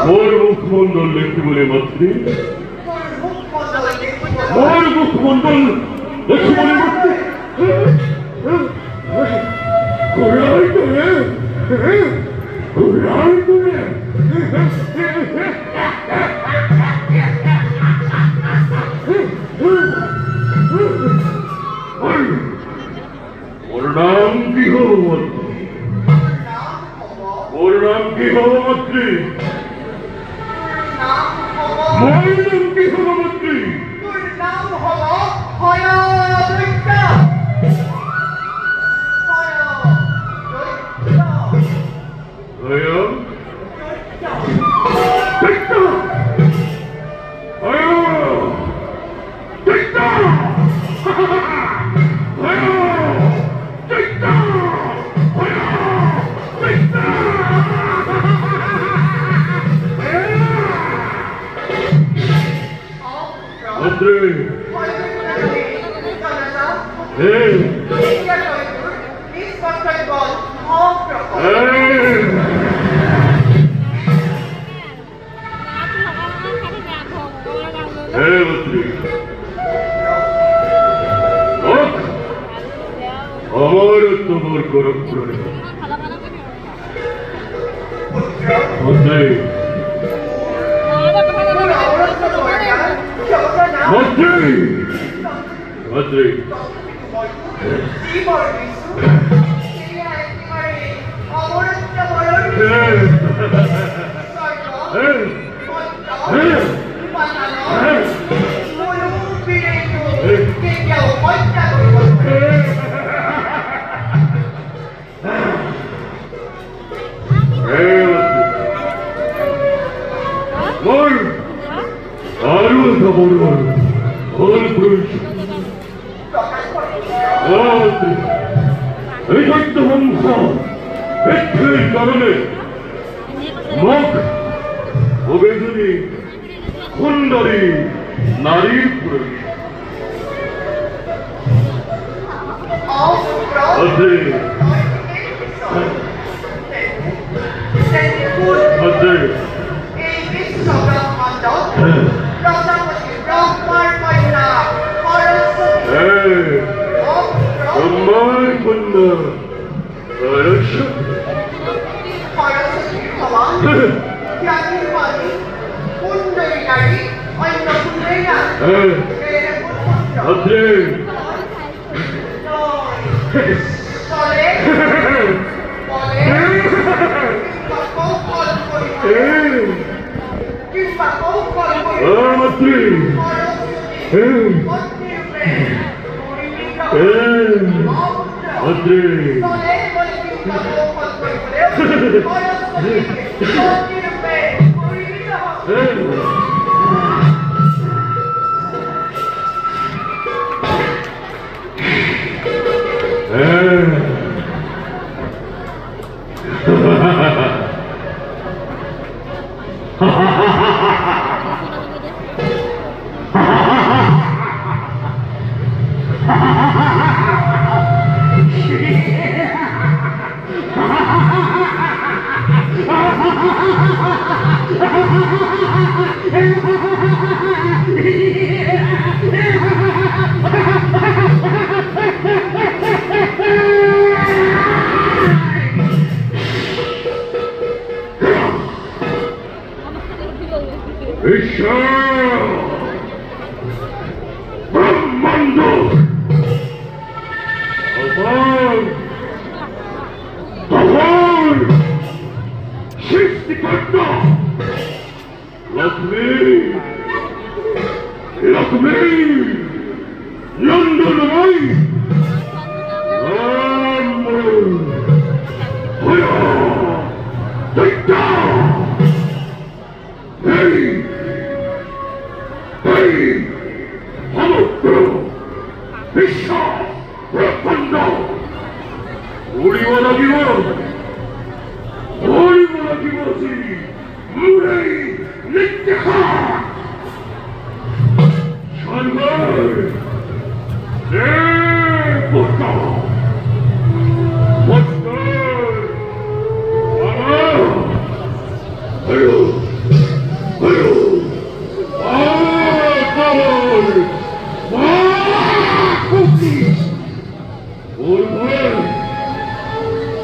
মোর মুখমন্ডল দেখতে বলে মাত্রে মোর মুখমন্ডল দেখতে বলে মাত্রে কোরআন করে কোরআন করে ওর নাম কি হলো মাত্রে ওর নাম কি হলো মাত্রে মোর নাম কি হলো মাত্রে তোর নাম হলো হয়দৈত্য আমার তোমার গরম করে এই সত্য বংশ ব্যক্তির কারণে মুখ অবেদনী সুন্দরী নারীর ব্রহ্মাণ্ড সৃষ্টিকর্তা লক্ষ্মী লক্ষ্মী নন্দনময়ী সমগ্র বিশ্ব ব্রহ্মাণ্ড উড়িওয়ালা জীবন উড়িওয়ালা জীবনসী মুরাই নিত্যখা সর্বর পুত্র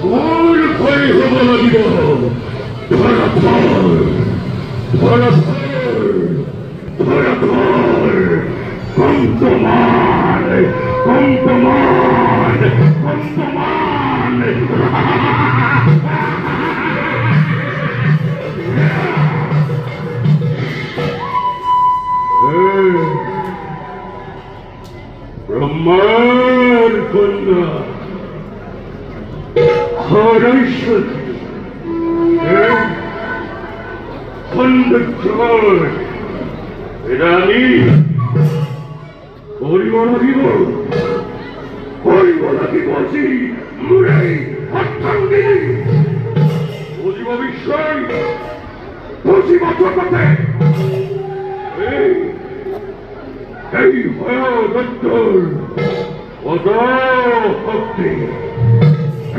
মোৰ ভয় হ'ব লাগিব ধৰাধৰ ধৰাধৰ ধৰাধৰ কম্পমান কম্পমান কম্পমান ব্রহ্মার কন্যা সরস্বতী খণ্ডচর রানী করিব লাগিব আজি মোৰে অর্থাঙ্গিনী বুঝিব বিষয় বুঝিব জগতে এই ভয়দত্তর কত শক্তি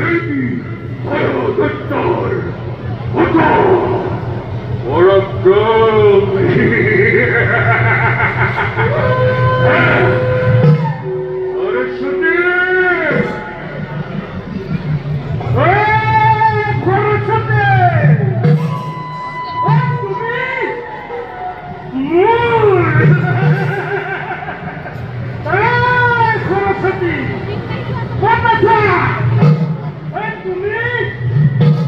এই ভয়দত্তর কত পরাক্রমী